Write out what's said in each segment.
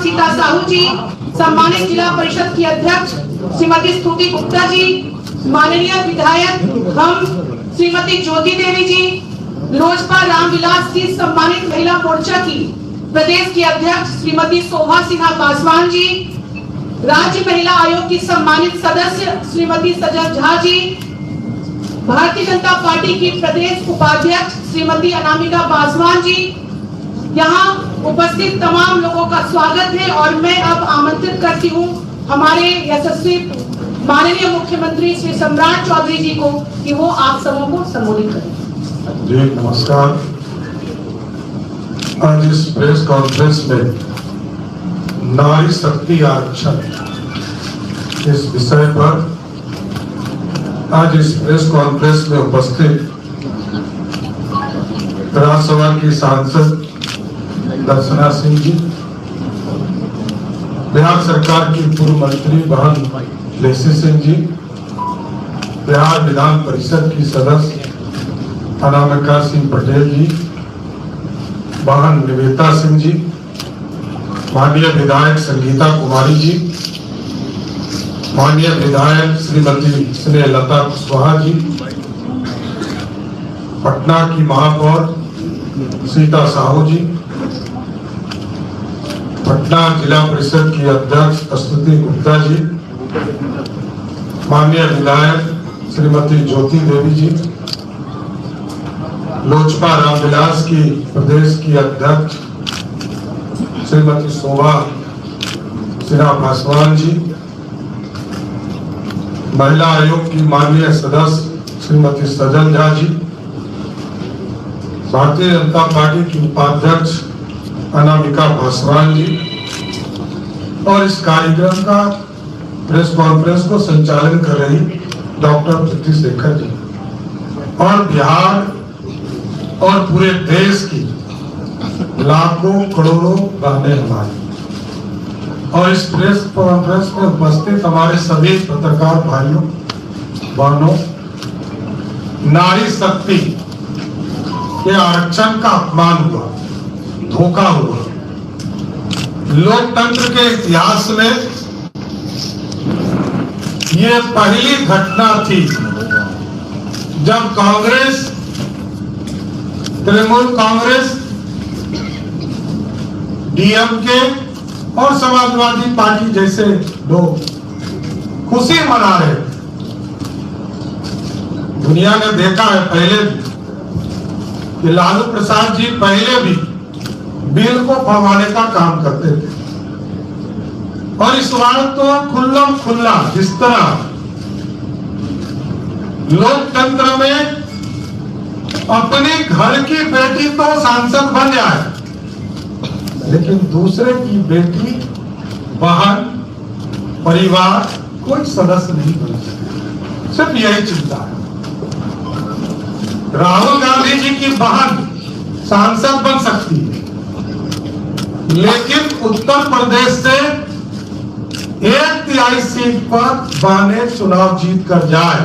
सीता साहू जी, सम्मानित जिला परिषद की अध्यक्ष श्रीमती स्तुति गुप्ता जी, माननीय विधायक हम श्रीमती ज्योति देवी जी, लोजपा रामविलास जी सम्मानित महिला मोर्चा की प्रदेश की अध्यक्ष श्रीमती शोभा सिन्हा पासवान जी, राज्य महिला आयोग की सम्मानित सदस्य श्रीमती सजल झा जी, भारतीय जनता पार्टी की प्रदेश उपाध्यक्ष श्रीमती अनामिका पासवान जी, यहाँ उपस्थित तमाम लोगों का स्वागत है। और मैं अब आमंत्रित करती हूँ हमारे यशस्वी माननीय मुख्यमंत्री श्री सम्राट चौधरी जी को कि वो आप सबों को संबोधित करें। जी नमस्कार। आज इस प्रेस कॉन्फ्रेंस में नारी शक्ति आरक्षण इस विषय पर आज इस प्रेस कॉन्फ्रेंस में उपस्थित राज्यसभा की सांसद दर्शना सिंह जी, बिहार सरकार की पूर्व मंत्री बहन लेसी सिंह जी, बिहार विधान परिषद की सदस्य अनामिका सिंह पटेल जी, बहन निवेता सिंह जी, माननीय विधायक संगीता कुमारी जी, माननीय विधायक श्रीमती स्नेहलता कुशवाहा जी, पटना की महापौर सीता साहू जी, पटना जिला परिषद की अध्यक्ष स्तुति गुप्ता जी, माननीय विधायक श्रीमती ज्योति देवी जी, लोजपा रामविलास की प्रदेश की अध्यक्ष श्रीमती शोभा सिन्हा पासवान जी, महिला आयोग की माननीय सदस्य श्रीमती सजल झा जी, भारतीय जनता पार्टी की उपाध्यक्ष अनामिका पासवान जी और इस कार्यक्रम का प्रेस कॉन्फ्रेंस को संचालन कर रही डॉक्टर प्रीति शेखर जी और बिहार और पूरे देश की लाखों करोड़ों बहनें हमारी और इस प्रेस कॉन्फ्रेंस में उपस्थित हमारे सभी पत्रकार भाइयों बहनों, नारी शक्ति के आरक्षण का अपमान हुआ, धोखा हुआ। लोकतंत्र के इतिहास में ये पहली घटना थी जब कांग्रेस, तृणमूल कांग्रेस, डीएमके और समाजवादी पार्टी जैसे लोग खुशी मना रहे। दुनिया ने देखा है पहले कि लालू प्रसाद जी पहले भी बिल को फंसाने का काम करते थे और इस बार तो खुल्लम खुल्ला जिस तरह लोकतंत्र में अपनी घर की बेटी तो सांसद बन जाए लेकिन दूसरे की बेटी, बहन, परिवार कोई सदस्य नहीं बन सकती। सिर्फ यही चिंता है। राहुल गांधी जी की बहन सांसद बन सकती है लेकिन उत्तर प्रदेश से 1/3 सीट पर बहनें चुनाव जीत कर जाए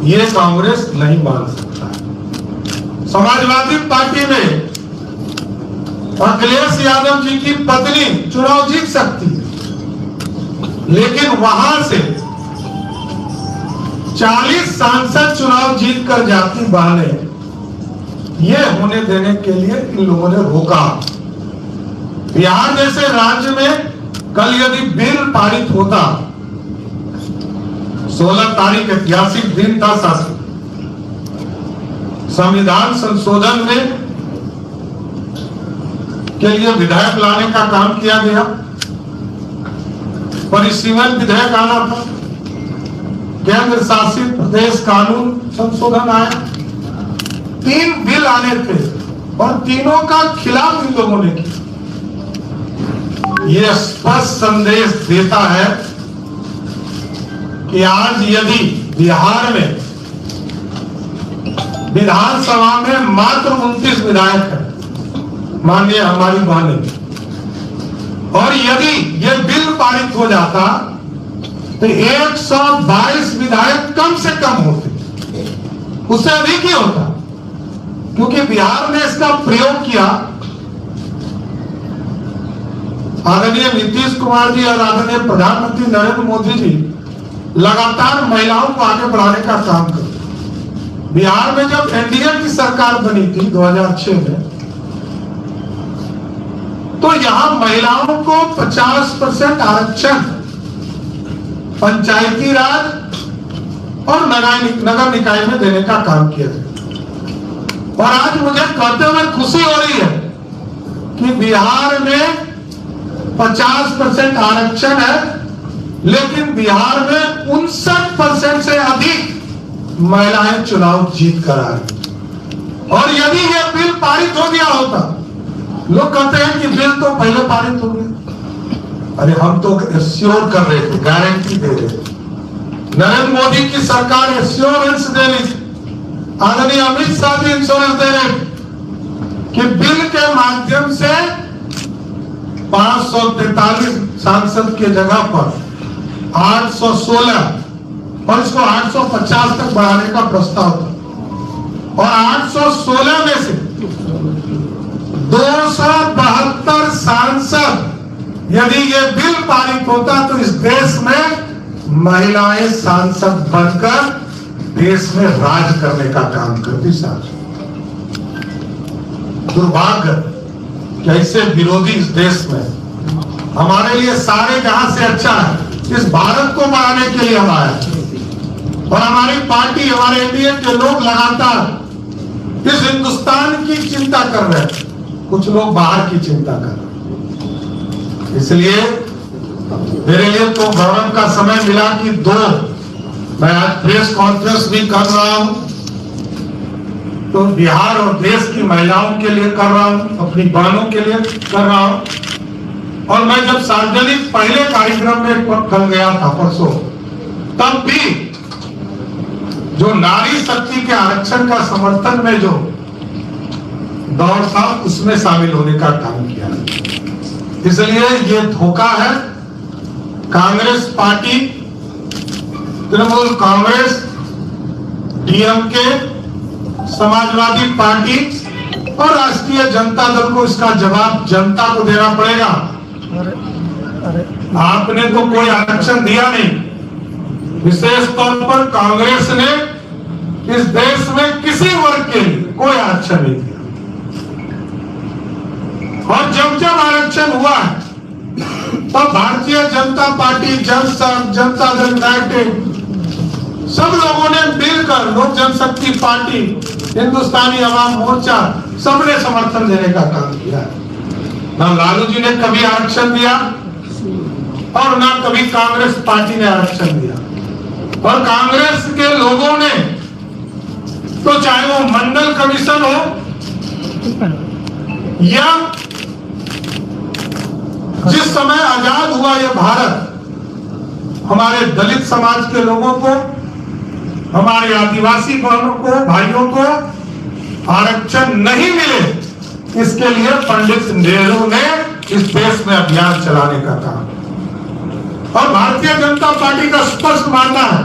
ये कांग्रेस नहीं मान सकता। समाजवादी पार्टी में अखिलेश यादव जी की पत्नी चुनाव जीत सकती है लेकिन वहां से 40 सांसद चुनाव जीत कर जाती बहनें, ये होने देने के लिए इन लोगों ने रोका। बिहार जैसे राज्य में कल यदि बिल पारित होता, 16 तारीख ऐतिहासिक दिन था, संविधान संशोधन में के लिए विधायक लाने का काम किया गया, परिसीमन विधेयक आना था, केंद्र शासित प्रदेश कानून संशोधन आया, 3 बिल आने थे और तीनों का खिलाफ इन लोगों ने किया। यह स्पष्ट संदेश देता है कि आज यदि बिहार में विधानसभा में मात्र 29 विधायक है, माननीय हमारी बहनें, और यदि यह बिल पारित हो जाता तो 122 विधायक कम से कम होते, उससे अधिक ही होता, क्योंकि बिहार ने इसका प्रयोग किया आदरणीय नीतीश कुमार जी और आदरणीय प्रधानमंत्री नरेंद्र मोदी जी लगातार महिलाओं को आगे बढ़ाने का काम करते हैं। बिहार में जब एनडीए की सरकार बनी थी 2006 में, तो यहां महिलाओं को 50% आरक्षण पंचायती राज और नगर निकाय में देने का काम किया गया। और आज मुझे कहते हुए खुशी हो रही है कि बिहार में 50% आरक्षण है, लेकिन बिहार में 59% से अधिक महिलाएं चुनाव जीत कर आ रही। और यदि यह बिल पारित हो गया होता, लोग कहते हैं कि बिल तो पहले पारित हो गया। अरे हम तो एश्योर कर रहे थे, गारंटी दे रहे थे। नरेंद्र मोदी की सरकार एश्योरेंस दे रही थी, आदरणीय अमित शाह जी इंश्योरेंस दे रहे कि बिल के माध्यम से 543 सांसद के जगह पर 816 और इसको 850 तक बढ़ाने का प्रस्ताव था। और 816 में से 272 सांसद, यदि ये बिल पारित होता तो इस देश में महिलाएं सांसद बनकर देश में राज करने का काम करती। साथ दुर्भाग्य कि ऐसे विरोधी इस देश में, हमारे लिए सारे जहां से अच्छा है इस भारत को बढ़ाने के लिए हम आए। और हमारी पार्टी, हमारे एनडीए के लोग लगातार इस हिंदुस्तान की चिंता कर रहे हैं, कुछ लोग बाहर की चिंता कर रहे हैं। इसलिए मेरे लिए तो गौरव का समय मिला कि मैं आज प्रेस कॉन्फ्रेंस भी कर रहा हूं, तो बिहार और देश की महिलाओं के लिए कर रहा हूं, अपनी बहनों के लिए कर रहा हूं। और मैं जब सार्वजनिक पहले कार्यक्रम में कल गया था परसों, तब भी जो नारी शक्ति के आरक्षण का समर्थन में जो दौड़ था, उसमें शामिल होने का काम किया। इसलिए ये धोखा है। Congress party, Trinamool Congress, DMK, Samajwadi party और राष्ट्रीय जनता दल को इसका जवाब जनता को देना पड़ेगा। आपने तो कोई आरक्षण दिया नहीं। विशेष तौर पर कांग्रेस ने इस देश में किसी वर्ग के लिए कोई आरक्षण नहीं दिया। और जब जब आरक्षण हुआ है, तब भारतीय जनता पार्टी, जनता दल यूनाइटेड, सब लोगों ने मिलकर, लोक जनशक्ति पार्टी, हिंदुस्तानी अवाम मोर्चा, सबने समर्थन देने का काम किया। ना लालू जी ने कभी आरक्षण दिया और ना कभी कांग्रेस पार्टी ने आरक्षण दिया। और कांग्रेस के लोगों ने तो चाहे वो मंडल कमीशन हो या जिस समय आजाद हुआ यह भारत, हमारे दलित समाज के लोगों को, हमारे आदिवासी बहनों को, भाइयों को आरक्षण नहीं मिले, इसके लिए पंडित नेहरू ने इस देश में अभियान चलाने का काम। और भारतीय जनता पार्टी का स्पष्ट मानना है,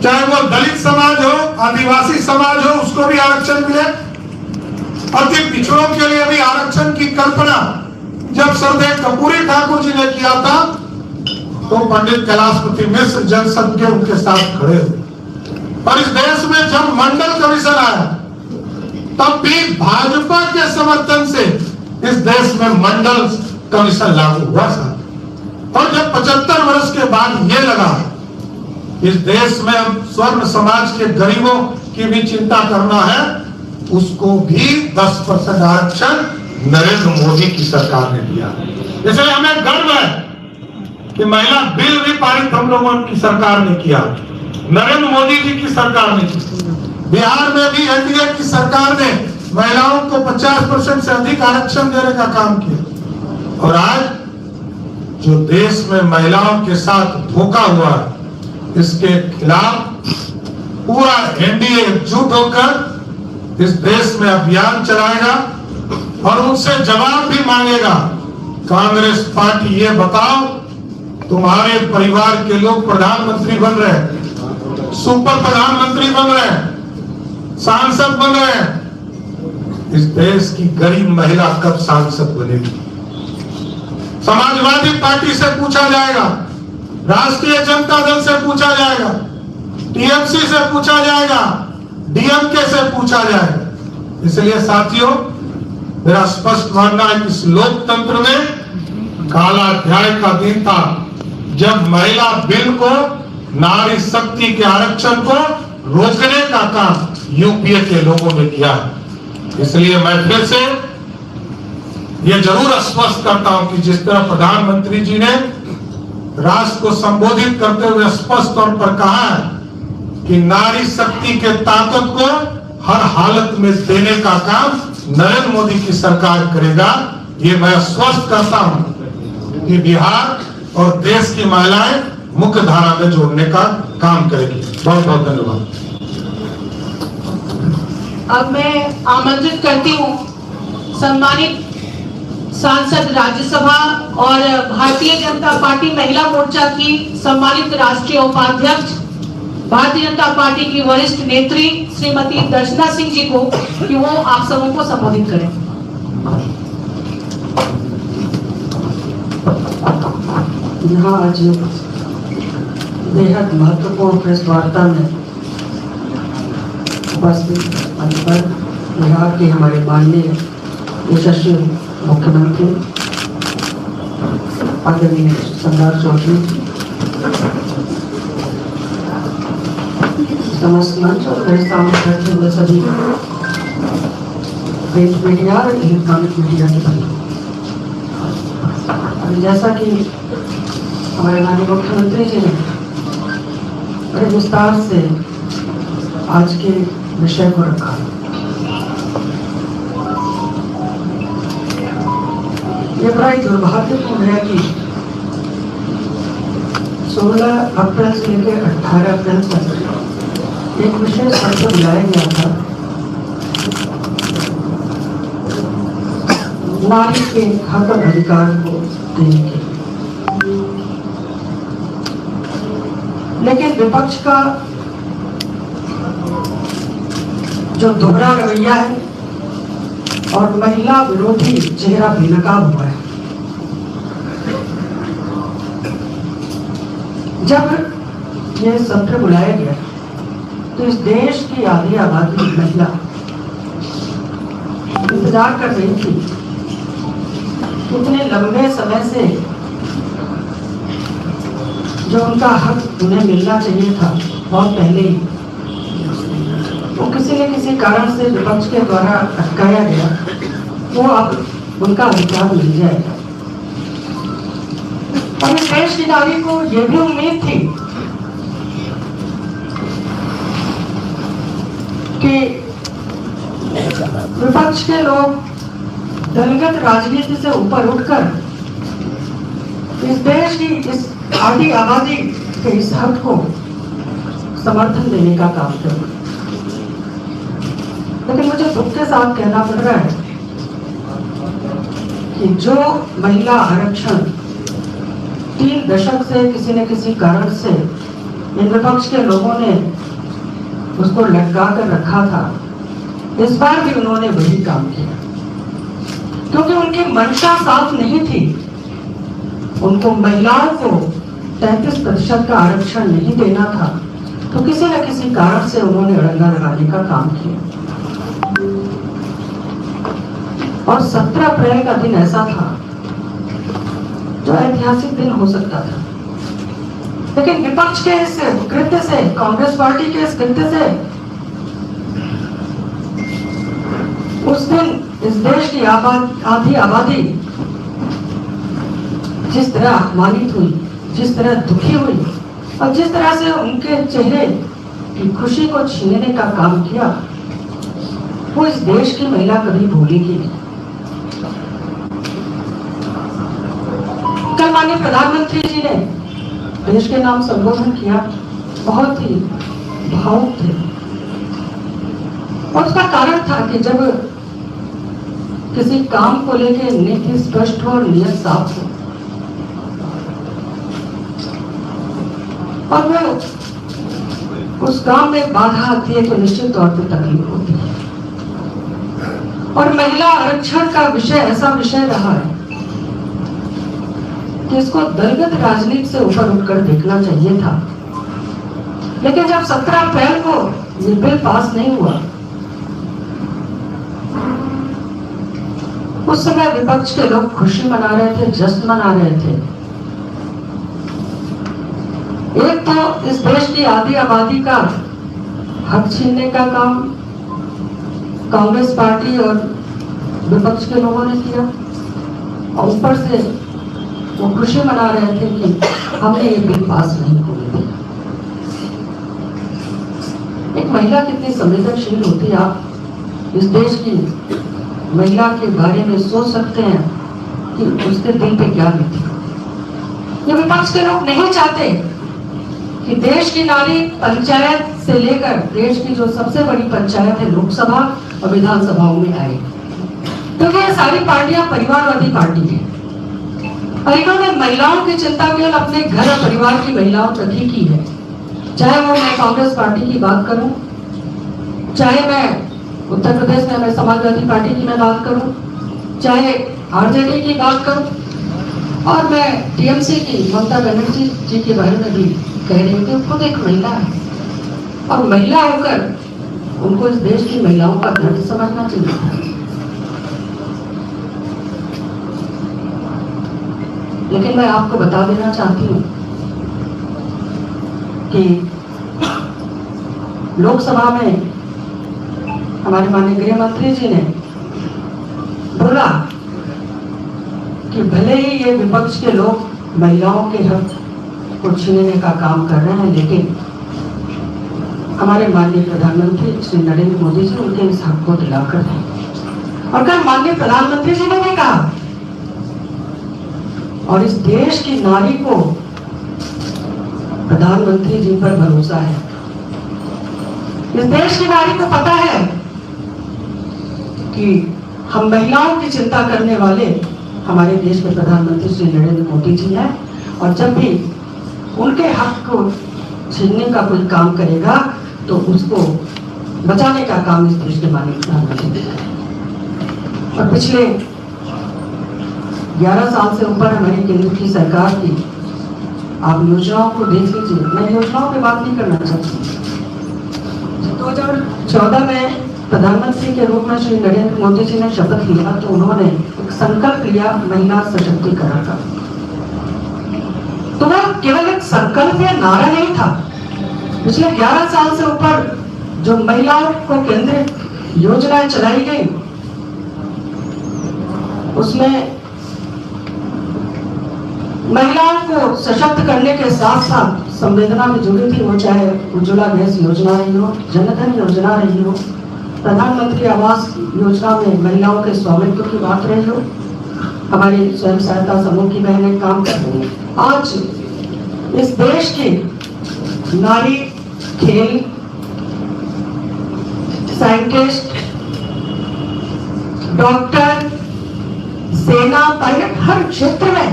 चाहे वो दलित समाज हो, आदिवासी समाज हो, उसको भी आरक्षण मिले। अति पिछड़ों के लिए भी आरक्षण की कल्पना जब सरदेव कपूरी ठाकुर जी ने किया था, तो पंडित कैलाशपति मिश्र जनसंघ के उनके साथ खड़े हुए। और इस देश में जब मंडल कमीशन आया, तब भी भाजपा के समर्थन से इस देश में मंडल कमीशन लागू हुआ था। और जब 75 वर्ष के बाद ये लगा इस देश में अब स्वर्ण समाज के गरीबों की भी चिंता करना है, उसको भी 10% आरक्षण नरेंद्र मोदी की सरकार ने दिया। इसलिए हमें गर्व है कि महिला बिल भी पारित हम लोगों की सरकार ने किया, नरेंद्र मोदी जी की सरकार ने की। बिहार में भी एनडीए की सरकार ने महिलाओं को 50% से अधिक आरक्षण देने का काम किया। और आज जो देश में महिलाओं के साथ धोखा हुआ, इसके खिलाफ पूरा एनडीए एकजुट होकर इस देश में अभियान चलाएगा और उनसे जवाब भी मांगेगा। कांग्रेस पार्टी, ये बताओ, तुम्हारे परिवार के लोग प्रधानमंत्री बन रहे हैं, सुपर प्रधानमंत्री बन रहे हैं, सांसद बन रहे हैं, इस देश की गरीब महिला कब सांसद बनेगी? समाजवादी पार्टी से पूछा जाएगा, राष्ट्रीय जनता दल से पूछा जाएगा, टीएमसी से पूछा जाएगा, डीएमके से पूछा जाएगा। इसलिए साथियों, मेरा स्पष्ट मानना है कि इस लोकतंत्र में काला अध्याय का दिन था जब महिला बिल को, नारी शक्ति के आरक्षण को रोकने का काम यूपीए के लोगों ने किया है। इसलिए मैं फिर से ये जरूर स्पष्ट करता हूं कि जिस तरह प्रधानमंत्री जी ने राष्ट्र को संबोधित करते हुए स्पष्ट तौर पर कहा है कि नारी शक्ति के ताकत को हर हालत में देने का काम नरेंद्र मोदी की सरकार करेगा, ये मैं स्पष्ट करता हूं कि बिहार और देश की महिलाएं मुख्य धारा में जोड़ने का काम करेगी। बहुत बहुत धन्यवाद। अब मैं आमंत्रित करती हूँ सम्मानित सांसद राज्यसभा और भारतीय जनता पार्टी महिला मोर्चा की सम्मानित राष्ट्रीय उपाध्यक्ष, भारतीय जनता पार्टी की वरिष्ठ नेत्री श्रीमती दर्शना सिंह जी को कि वो आप सबों को संबोधित करें। यहाँ आज बेहद महत्वपूर्ण प्रेस वार्ता में उपस्थित मंच पर बिहार के हमारे माननीय यशस्वी मुख्यमंत्री आदरणीय सम्राट चौधरी, समस्त मंच और मेरे सामने बैठे हुए सभी प्रिंट मीडिया और इलेक्ट्रॉनिक मीडिया के भाई, जैसा कि हमारे माननीय मुख्यमंत्री जी ने बड़े विस्तार से आज के विषय को रखा, ये बड़ा ही दुर्भाग्यपूर्ण है कि 16 अप्रैल से लेकर 18 अप्रैल तक एक विशेष सत्र बुलाया गया था नारी के हक और अधिकार को देने के, लेकिन विपक्ष का जो दोहरा रवैया है और महिला विरोधी चेहरा बेनकाब हुआ है। जब ये सत्र बुलाया गया तो इस देश की आधी आबादी महिला इंतजार कर रही थी, इतने लंबे समय से जो उनका हक उन्हें मिलना चाहिए था बहुत पहले ही, वो किसी न किसी कारण से विपक्ष के द्वारा अटकाया गया, वो अब उनका अधिकार मिल जाएगा। और इस देश की नारी को यह भी उम्मीद थी कि विपक्ष के लोग दलगत राजनीति से ऊपर उठकर इस देश की इस आधी आबादी के इस हक को समर्थन देने का काम करें। लेकिन मुझे दुख के साथ कहना पड़ रहा है कि जो महिला आरक्षण 3 दशक से किसी न किसी कारण से इन विपक्ष के लोगों ने उसको लटका कर रखा था, इस बार भी उन्होंने वही काम किया, क्योंकि उनकी मंशा साफ नहीं थी। उनको महिलाओं को 33% का आरक्षण नहीं देना था, तो किसी न किसी कारण से उन्होंने अड़ंगा लगाने का काम किया। और 17 अप्रैल का दिन ऐसा था जो ऐतिहासिक दिन हो सकता था, लेकिन विपक्ष के इस कृत्य से, कांग्रेस पार्टी के इस कृत्य से उस दिन इस देश की आधी आबादी जिस तरह अपमानित हुई, जिस तरह दुखी हुई और जिस तरह से उनके चेहरे की खुशी को छीनने का काम किया, वो इस देश की महिला कभी भूलेगी नहीं। कल माननीय प्रधानमंत्री जी ने देश के नाम संबोधन किया, बहुत ही भावुक थे और उसका कारण था कि जब किसी काम को लेकर नीति स्पष्ट हो और नियत साफ हो और वो उस काम में बाधा आती है तो निश्चित तौर पर तकलीफ होती है। और महिला आरक्षण का विषय ऐसा विषय रहा है कि इसको दलगत राजनीति से ऊपर उठकर देखना चाहिए था। लेकिन जब 17 अप्रैल को ये बिल पास नहीं हुआ, उस समय विपक्ष के लोग खुशी मना रहे थे, जश्न मना रहे थे। एक तो इस देश की आधी आबादी का हक छीनने का काम कांग्रेस पार्टी और विपक्ष के लोगों ने किया, और ऊपर से वो खुशी मना रहे थे कि हमने ये बिल पास नहीं होने दिया। एक महिला कितनी संवेदनशील होती है, आप इस देश की महिला के बारे में सोच सकते हैं कि उसके दिल पे क्या बीती। ये विपक्ष के लोग नहीं चाहते कि देश की नारी पंचायत से लेकर देश की जो सबसे बड़ी पंचायत है लोकसभा और विधानसभाओं में आए, क्योंकि ये सारी पार्टियां परिवारवादी पार्टी है। और इन्होंने महिलाओं की चिंता केवल अपने घर और परिवार की महिलाओं तक ही की है। चाहे वो मैं कांग्रेस पार्टी की बात करूं, चाहे मैं उत्तर प्रदेश में मैं समाजवादी पार्टी की मैं बात करूं, चाहे आरजेडी की बात करूं, और मैं टीएमसी की ममता बनर्जी जी के बारे में भी कह रही हूँ। खुद एक महिला है, और महिला होकर उनको इस देश की महिलाओं का दर्द समझना चाहिए था। लेकिन मैं आपको बता देना चाहती हूँ कि लोकसभा में हमारे माननीय गृह मंत्री जी ने बोला कि भले ही ये विपक्ष के लोग महिलाओं के हक को छीनने का काम कर रहे हैं, लेकिन हमारे माननीय प्रधानमंत्री श्री नरेंद्र मोदी जी उनके इस हक को दिलाकर हैं। और कल माननीय प्रधानमंत्री जी ने भी कहा, और इस देश की नारी को प्रधानमंत्री जी पर भरोसा है। इस देश की नारी को पता है कि हम महिलाओं की चिंता करने वाले हमारे देश के प्रधानमंत्री श्री नरेंद्र मोदी जी हैं, और जब भी उनके हक को छीनने का कोई काम करेगा तो उसको बचाने का काम इस देश के माननीय प्रधानमंत्री करेंगे। और पिछले 11 साल से ऊपर हमारी केंद्र की सरकार की आप योजनाओं को देख लीजिए। मैं योजनाओं पे बात नहीं करना चाहती। 2014 में प्रधानमंत्री के रूप में श्री नरेंद्र मोदी जी ने शपथ लिया, तो उन्होंने एक संकल्प लिया महिला सशक्तिकरण का। तो वह केवल एक संकल्प या नारा नहीं था। पिछले 11 साल से ऊपर जो महिलाओं को केंद्रित योजनाएं चलाई गई, उसमें महिलाओं को सशक्त करने के साथ साथ संवेदना भी जुड़ी थी। वो चाहे उज्ज्वला गैस योजना रही हो, जनधन योजना रही हो, प्रधानमंत्री आवास योजना में महिलाओं के स्वामित्व की बात रही हो, हमारी स्वयं सहायता समूह की बहनें काम कर रही हैं। आज इस देश की नारी खेल, साइंटिस्ट, डॉक्टर, सेना, पायलट, हर क्षेत्र में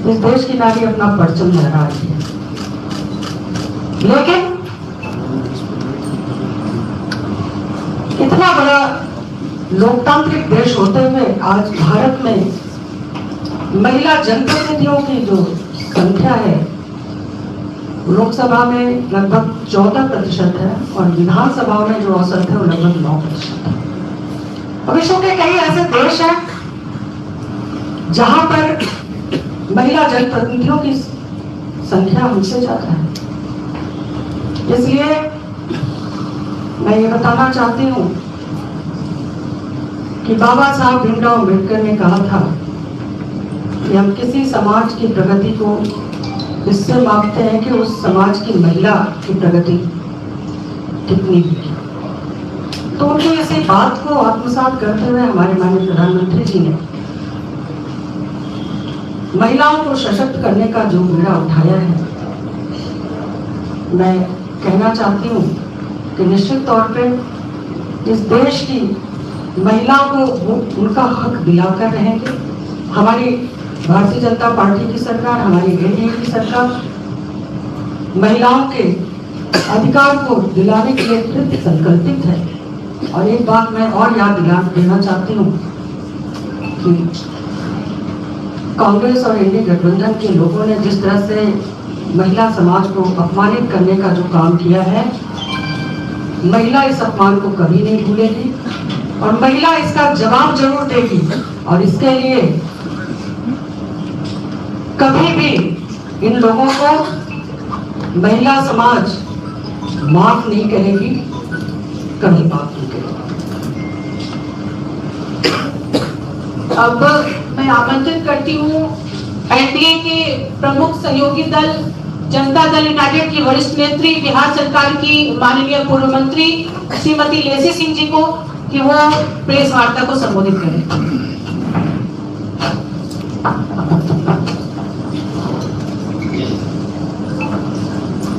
इस देश की नारी अपना परचम लहरा रही है। लेकिन इतना बड़ा लोकतांत्रिक देश होते हुए आज भारत में महिला जनप्रतिनिधियों की जो संख्या है, लोकसभा में लगभग 14% है, और विधानसभा में जो औसत है वो लगभग 9% है। और विश्व के कई ऐसे देश हैं जहां पर महिला जनप्रतिनिधियों की संख्या हमसे ज्यादा है। इसलिए मैं ये बताना चाहती हूँ कि बाबा साहब भीमराव अम्बेडकर ने कहा था कि हम किसी समाज की प्रगति को इससे मापते हैं कि उस समाज की महिला की प्रगति कितनी हुई। तो उनकी इसी बात को आत्मसात करते हुए हमारे माननीय प्रधानमंत्री जी ने महिलाओं को सशक्त करने का जो बीड़ा उठाया है, मैं कहना चाहती हूँ कि निश्चित तौर पे इस देश की महिलाओं को वो उनका हक दिलाकर रहेंगे। हमारी भारतीय जनता पार्टी की सरकार, हमारी एनडीए की सरकार महिलाओं के अधिकार को दिलाने के लिए कृत संकल्पित है। और एक बात मैं और याद देना चाहती हूँ कि कांग्रेस और इंडी गठबंधन के लोगों ने जिस तरह से महिला समाज को अपमानित करने का जो काम किया है, महिला इस अपमान को कभी नहीं भूलेगी और महिला इसका जवाब जरूर देगी। और इसके लिए कभी भी इन लोगों को महिला समाज माफ नहीं करेगी, कभी माफ नहीं करेगी। अब मैं आमंत्रित करती हूँ एनडीए के प्रमुख सहयोगी दल जनता दल यूनाइटेड की वरिष्ठ नेत्री, बिहार सरकार की माननीय पूर्व मंत्री श्रीमती लेसी सिंह जी को कि वो प्रेस वार्ता को संबोधित करें।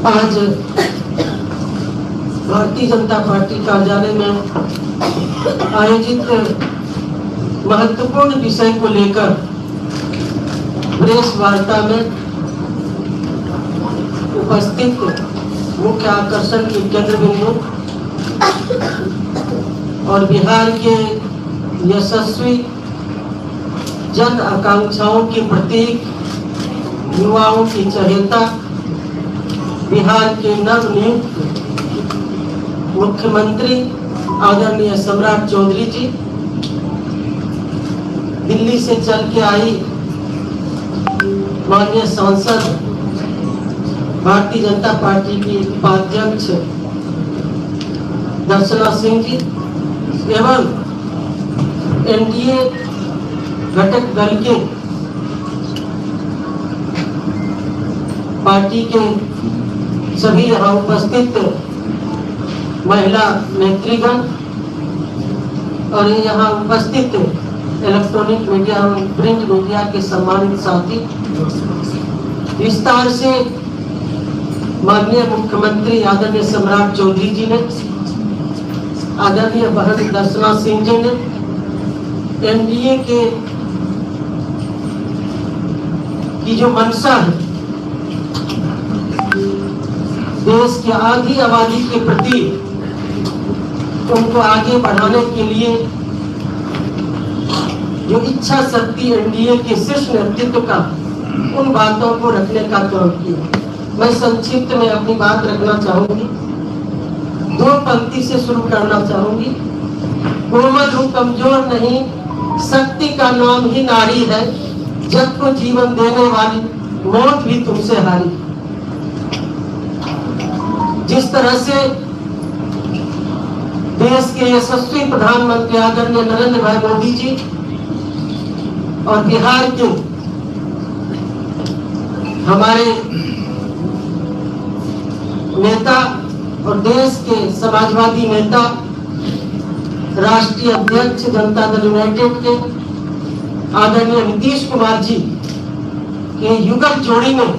आज भारतीय जनता पार्टी कार्यालय में आयोजित महत्वपूर्ण विषय को लेकर प्रेस वार्ता में उपस्थित मुख्य आकर्षण के केंद्र बिंदु और बिहार के यशस्वी जन आकांक्षाओं के प्रतीक, युवाओं की चहेता, बिहार के नवनियुक्त मुख्यमंत्री आदरणीय सम्राट चौधरी जी, दिल्ली से चल के आई माननीय सांसद भारतीय जनता पार्टी की उपाध्यक्ष दर्शना सिंह जी एवं एनडीए घटक दल के पार्टी के सभी यहाँ उपस्थित महिला नेत्रीगण और यहाँ उपस्थित इलेक्ट्रॉनिक मीडिया और प्रिंट मीडिया के सम्मानित साथी, विस्तार से माननीय मुख्यमंत्री आदरणीय सम्राट चौधरी जी ने, आदरणीय बहन दर्शना सिंह जी ने एनडीए के की जो मंशा है देश की आधी आबादी के प्रति उनको आगे बढ़ाने के लिए जो इच्छा शक्ति एनडीए के शीर्ष नेतृत्व का उन बातों को रखने का काम किया। मैं संक्षिप्त में अपनी बात रखना चाहूंगी, दो पंक्ति से शुरू करना चाहूंगी। कोमल हूँ कमजोर नहीं, शक्ति का नाम ही नारी है, जग को जीवन देने वाली मौत भी तुमसे हारी। जिस तरह से देश के यशस्वी प्रधानमंत्री आदरणीय नरेंद्र भाई मोदी जी और बिहार के हमारे नेता और देश के समाजवादी नेता, राष्ट्रीय अध्यक्ष जनता दल यूनाइटेड के आदरणीय नीतीश कुमार जी के युगल जोड़ी में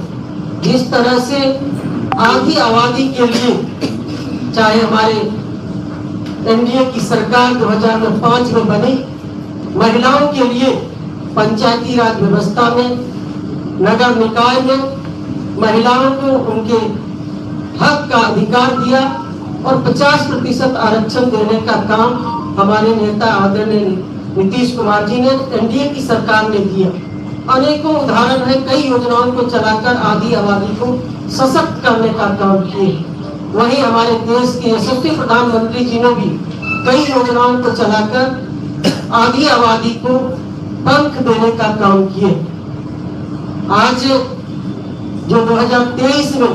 जिस तरह से आधी आबादी के लिए, चाहे हमारे एनडीए की सरकार 2005 में बनी, महिलाओं के लिए पंचायती राज व्यवस्था में, नगर निकाय में महिलाओं को उनके हक का अधिकार दिया और 50% आरक्षण देने का काम हमारे नेता आदरणीय नीतीश कुमार जी ने, एनडीए की सरकार ने दिया। अनेकों उदाहरण है, कई योजनाओं को चलाकर आधी आबादी को सशक्त करने का काम किए। वहीं हमारे देश के यशस्वी प्रधानमंत्री जी ने भी कई योजनाओं को चलाकर आधी आबादी को पंख देने का काम किए। आज जो 2023 में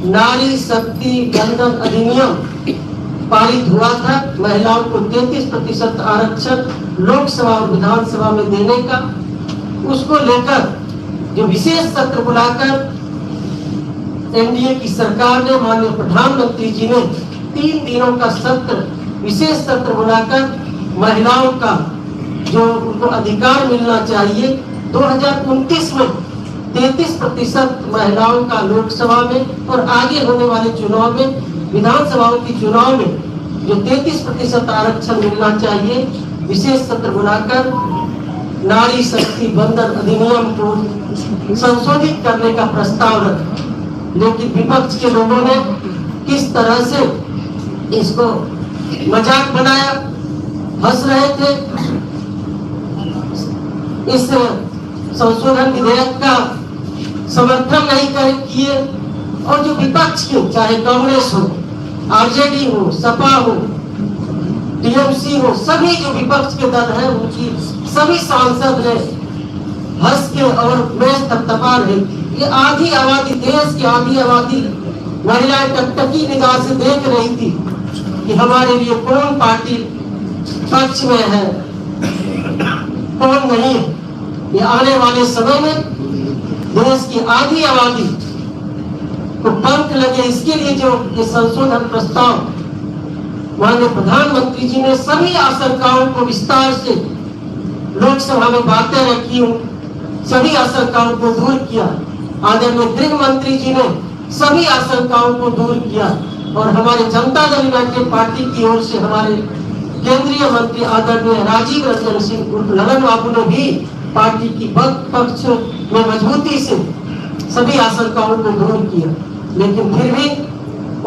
नारी शक्ति बंधन अधिनियम पारित हुआ था, महिलाओं को 33% आरक्षण लोकसभा और विधानसभा में देने का, उसको लेकर जो विशेष सत्र बुलाकर एनडीए की सरकार ने, माननीय प्रधानमंत्री जी ने 3 दिनों का सत्र, विशेष सत्र बुलाकर महिलाओं का जो उनको अधिकार मिलना चाहिए 2029 में 33% महिलाओं का लोकसभा में और आगे होने वाले चुनाव में, विधानसभाओं के चुनाव में जो 33% आरक्षण मिलना चाहिए, विशेष सत्र बुलाकर नारी शक्ति बंधन अधिनियम को संशोधित करने का प्रस्ताव रखा। लेकिन विपक्ष के लोगों ने किस तरह से इसको मजाक बनाया, हंस रहे थे। इस संशोधन विधेयक का समर्थन नहीं किए और जो विपक्ष के, चाहे कांग्रेस हो, आरजेडी हो, सपा हो, टीएमसी हो, सभी जो विपक्ष के दल हैं उनकी सभी सांसद ने हंस के और मेज थपथपा रही थी। ये आधी आबादी, देश की आधी आबादी महिलाएं टकटकी निगाह से देख रही थी कि हमारे लिए कौन पार्टी पक्ष में है, कौन नहीं है। ये आने वाले समय में देश की आधी आबादी को पंख लगे, इसके लिए जो ये संशोधन प्रस्ताव माननीय प्रधानमंत्री जी ने सभी आशंकाओं को विस्तार से लोकसभा में बातें रखी, सभी आशंकाओं को दूर किया। आदरणीय गृह मंत्री जी ने सभी आशंकाओं को दूर किया और हमारे जनता दल यूनाइटेड पार्टी की ओर से हमारे केंद्रीय मंत्री आदरणीय राजीव रंजन सिंह उर्फ ललन बाबू ने भी पार्टी की पक्ष में मजबूती से सभी आशंकाओं को दूर किया। लेकिन फिर भी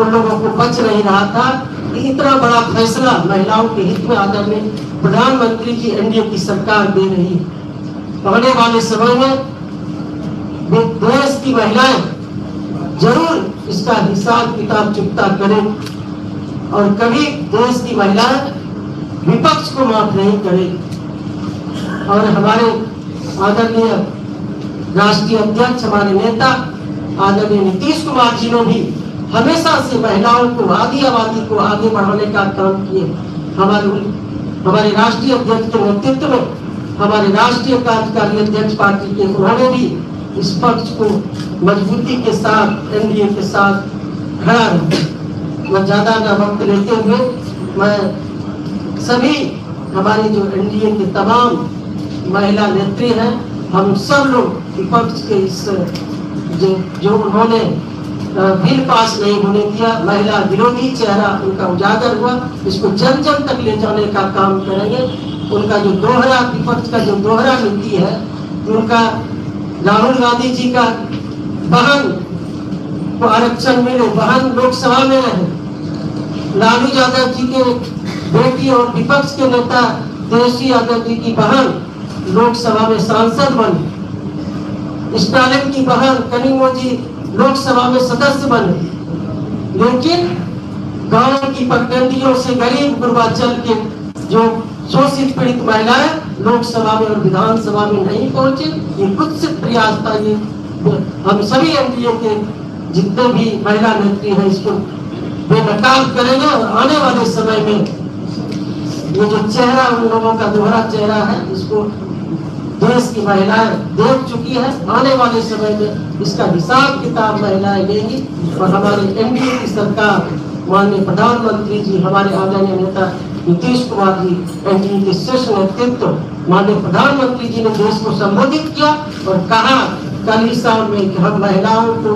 उन लोगों को बच नहीं रहा था कि इतना बड़ा फैसला महिलाओं के हित में आदरणीय प्रधानमंत्री जी एनडीए की सरकार दे रही है। आने वाले समय में देश की महिलाएं जरूर इसका हिसाब किताब चुकता करें और कभी देश की महिलाएं विपक्ष को माफ नहीं करें। और हमारे आदरणीय राष्ट्रीय अध्यक्ष, हमारे नेता आदरणीय नीतीश कुमार जी ने भी हमेशा से महिलाओं को, आधी आबादी को आगे बढ़ाने का काम किए। हमारे राष्ट्रीय अध्यक्ष के नेतृत्व में हमारे राष्ट्रीय कार्यकारी अध्यक्ष पार्टी के, उन्होंने भी इस पक्ष को मजबूती के साथ एनडीए के साथ खड़ा रहा। मैं ज्यादा न वक्त लेते हुए मैं सभी हमारे जो एनडीए के तमाम महिला नेत्री हैं, हम सब लोग विपक्ष के इस जो उन्होंने बिल पास नहीं होने दिया, महिला विरोधी चेहरा उनका उजागर हुआ, इसको जन जन तक ले जाने का काम करेंगे। उनका जो दोहरा, विपक्ष का जो दोहरा नीति है, उनका राहुल गांधी जी का बहन को आरक्षण मिले, बहन लोकसभा में रहे, लालू यादव जी के बेटी और विपक्ष के नेता तेजस्वी यादव जी की बहन लोकसभा में सांसद बनी, स्टालिन की बहन कनिमो जी लोकसभा में सदस्य बने। लेकिन गांव की पगडंडियों से गरीब पूर्वांचल के जो शोषित पीड़ित महिलाएं लोकसभा में और विधानसभा में नहीं पहुंचे। ये कुत्सित प्रयास था। ये हम सभी एनडीए के जितने भी महिला नेत्री हैं इसको बेनकाब करेंगे और आने वाले समय में ये जो चेहरा उन लोगों का दोहरा चेहरा है, इसको देश की महिलाएं देख चुकी है। आने वाले समय में इसका हिसाब किताब महिलाएं लेंगी और हमारे एनडीए की सरकार, माननीय प्रधानमंत्री जी, हमारे आदरणीय नेता नीतीश कुमार जी, एनडीए के शीर्ष नेतृत्व माननीय प्रधानमंत्री जी ने देश को संबोधित किया और कहा कल ही शाम में कि हम महिलाओं को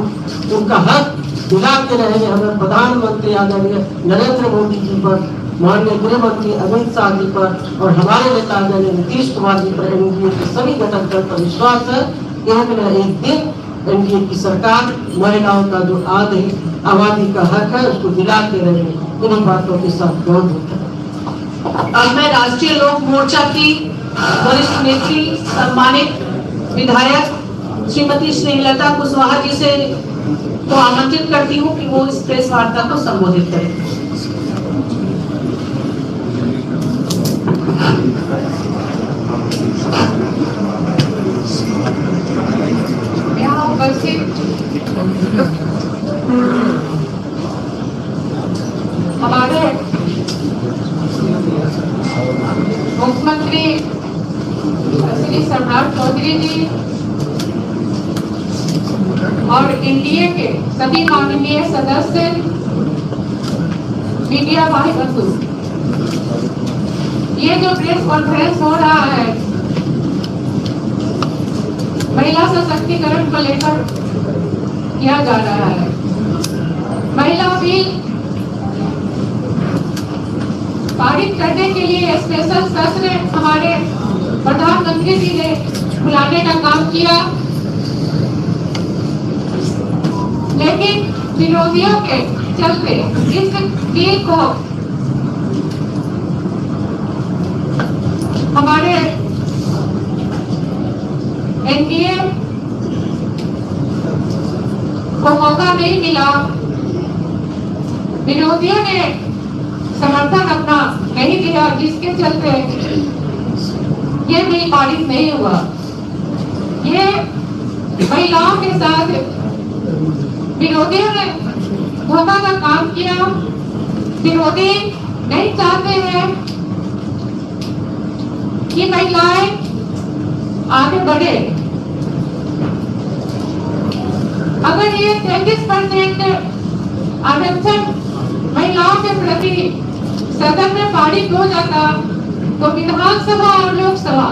उनका हक दिला के रहेंगे। हमें प्रधानमंत्री आदरणीय नरेंद्र मोदी जी पर, माननीय गृह मंत्री अमित शाह जी पर और हमारे नेता आदरणीय नीतीश कुमार जी पर, एनडीए के सभी घटक दल पर विश्वास है। एक न एक दिन एनडीए की सरकार महिलाओं का जो आधी आबादी का हक है उसको दिला के रहेंगे। इन्हीं बातों के साथ बहुत होता है। अब मैं राष्ट्रीय लोक मोर्चा की वरिष्ठ नेत्री, सम्मानित विधायक श्रीमती स्नेहलता कुशवाहा जी से तो आमंत्रित करती हूँ कि वो इस प्रेस वार्ता को संबोधित करें। यहाँ उपस्थित हमारे मुख्यमंत्री श्री सम्राट चौधरी जी और एनडीए के सभी माननीय सदस्य, मीडिया भाई बंधु, ये जो प्रेस कॉन्फ्रेंस हो रहा है महिला सशक्तिकरण को लेकर किया जा रहा है। महिला बिल पारित करने के लिए स्पेशल सत्र हमारे प्रधानमंत्री जी ने बुलाने का काम किया, लेकिन विरोधियों के चलते इस बिल को हमारे एनडीए को मौका नहीं मिला, विरोधियों ने समर्थन अपना नहीं दिया, जिसके चलते ये बिल पारित नहीं हुआ। ये महिलाओं के साथ विरोधियों ने धोखा का काम किया। विरोधी नहीं चाहते हैं कि महिलाएं आगे बढ़े। अगर ये 33% आरक्षण महिलाओं के प्रति सदन में पारित हो जाता तो विधानसभा और लोकसभा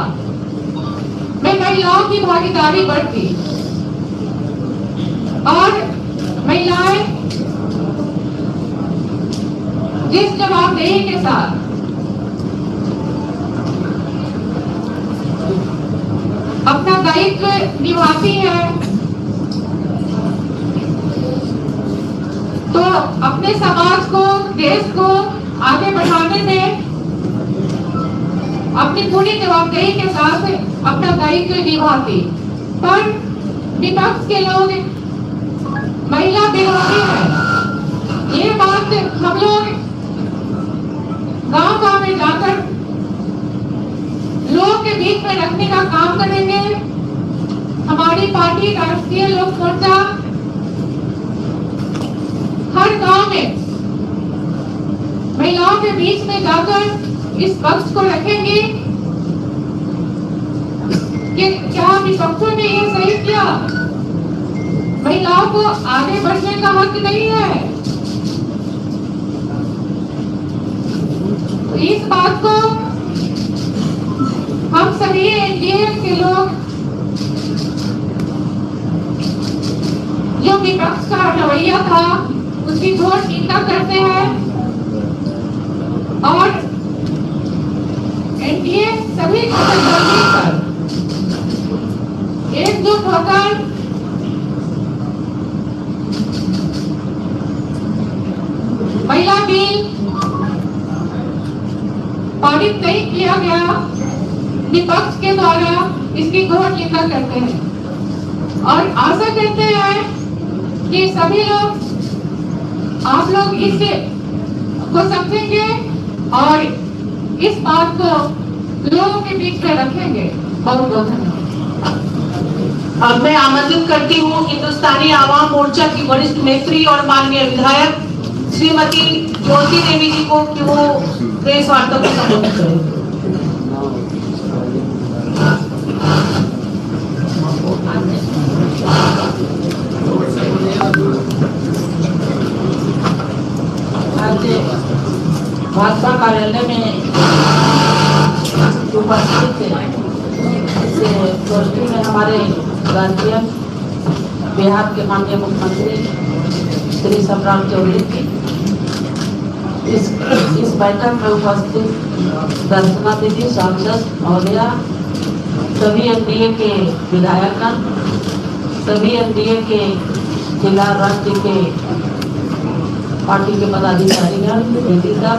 में महिलाओं की भागीदारी बढ़ती और महिलाएं जिस जवाबदेही के साथ अपना दायित्व निभाती है, तो अपने समाज को, देश को आगे बढ़ाने में अपनी पूरी जवाबदेही के साथ अपना दायित्व निभाती। पर विपक्ष के लोग महिला विरोधी है, ये बात हम लोग गांव-गांव में जाकर लोगों के बीच में रखने का काम करेंगे। हमारी पार्टी राष्ट्रीय लोक मोर्चा हर गांव में महिलाओं के बीच में जाकर इस पक्ष को रखेंगे कि क्या विपक्षों ने ये सही किया, महिलाओं को आगे बढ़ने का हक नहीं है। तो इस बात को हम सभी एनडीए के लोग जो विपक्ष का रवैया था उसकी घोर निंदा करते हैं और एनडीए सभी गठबंधन पर एकजुट होकर महिला बिल पारित नहीं किया गया, विपक्ष के द्वारा इसकी घोर निंदा करते हैं और आशा करते हैं कि सभी लोग, आप लोग इसे को समझेंगे और इस बात को लोगों के बीच में रखेंगे। बहुत बहुत धन्यवाद। अब मैं आमंत्रित करती हूँ हिंदुस्तानी आवाम मोर्चा की वरिष्ठ नेत्री और माननीय विधायक श्रीमती ज्योति देवी जी को कि वो प्रेस वार्ता को संबोधित करें। आज भाजपा कार्यालय में उपस्थित थे, इस गोष्ठी में हमारे गार्जियन बिहार के माननीय मुख्यमंत्री श्री सम्राट चौधरी जी, इस बैठक में उपस्थित दर्शना दीदी, सांसद महोदया, सभी एनडीए के विधायकगण, सभी एनडीए के जिला राज्य के पार्टी के पदाधिकारीगण, दीदीगण,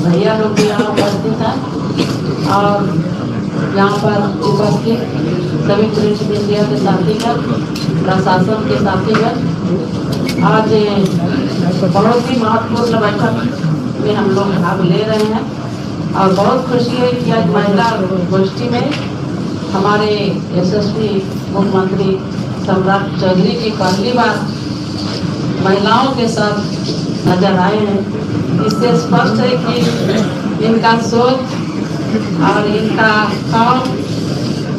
भैया लोग भी यहाँ उपस्थित हैं और यहाँ पर उपस्थित सभी प्रिंट मीडिया के साथीगण, प्रशासन के साथीगण, आज बहुत ही महत्वपूर्ण बैठक में हम लोग भाग ले रहे हैं और बहुत खुशी है कि आज महिला गोष्ठी में हमारे यशस्वी मुख्यमंत्री सम्राट चौधरी जी पहली बार महिलाओं के साथ नजर आए हैं। इससे स्पष्ट है कि इनका सोच और इनका काम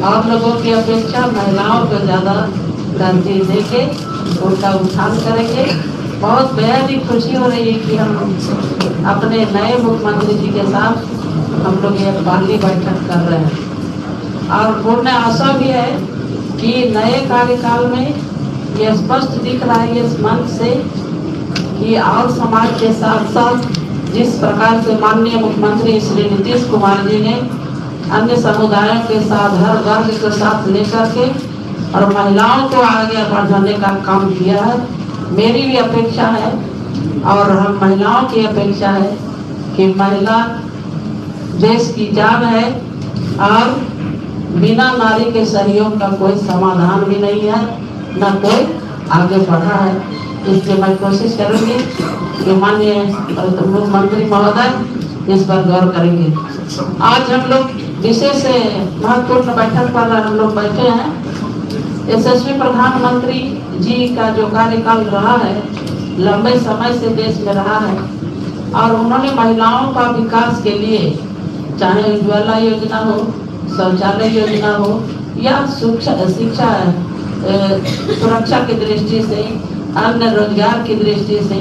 आप लोगों की अपेक्षा महिलाओं को ज़्यादा तरजीह देके उनका उत्थान करेंगे। बहुत बेहद ही खुशी हो रही है कि हम अपने नए मुख्यमंत्री जी के साथ हम लोग ये पहली बैठक कर रहे हैं और पूर्ण आशा भी है कि नए कार्यकाल में ये स्पष्ट दिख रहा है इस मंच से कि और समाज के साथ साथ जिस प्रकार से माननीय मुख्यमंत्री श्री नीतीश कुमार जी ने अन्य समुदायों के साथ, हर वर्ग के साथ लेकर के और महिलाओं को आगे बढ़ाने का काम किया है, मेरी भी अपेक्षा है और हम महिलाओं की अपेक्षा है कि महिला देश की जान है और बिना नारी के सहयोग का कोई समाधान भी नहीं है, न कोई आगे बढ़ा है। इसलिए मैं कोशिश करूंगी कि माननीय मुख्यमंत्री महोदय इस पर गौर करेंगे। आज हम लोग विशेष महत्वपूर्ण बैठक पर हम लोग बैठे हैं। यशस्वी प्रधानमंत्री जी का जो कार्यकाल रहा है, लंबे समय से देश में रहा है और उन्होंने महिलाओं का विकास के लिए, चाहे उज्ज्वला योजना हो, शौचालय योजना हो या शिक्षा सुरक्षा की दृष्टि से, अन्य रोजगार की दृष्टि से,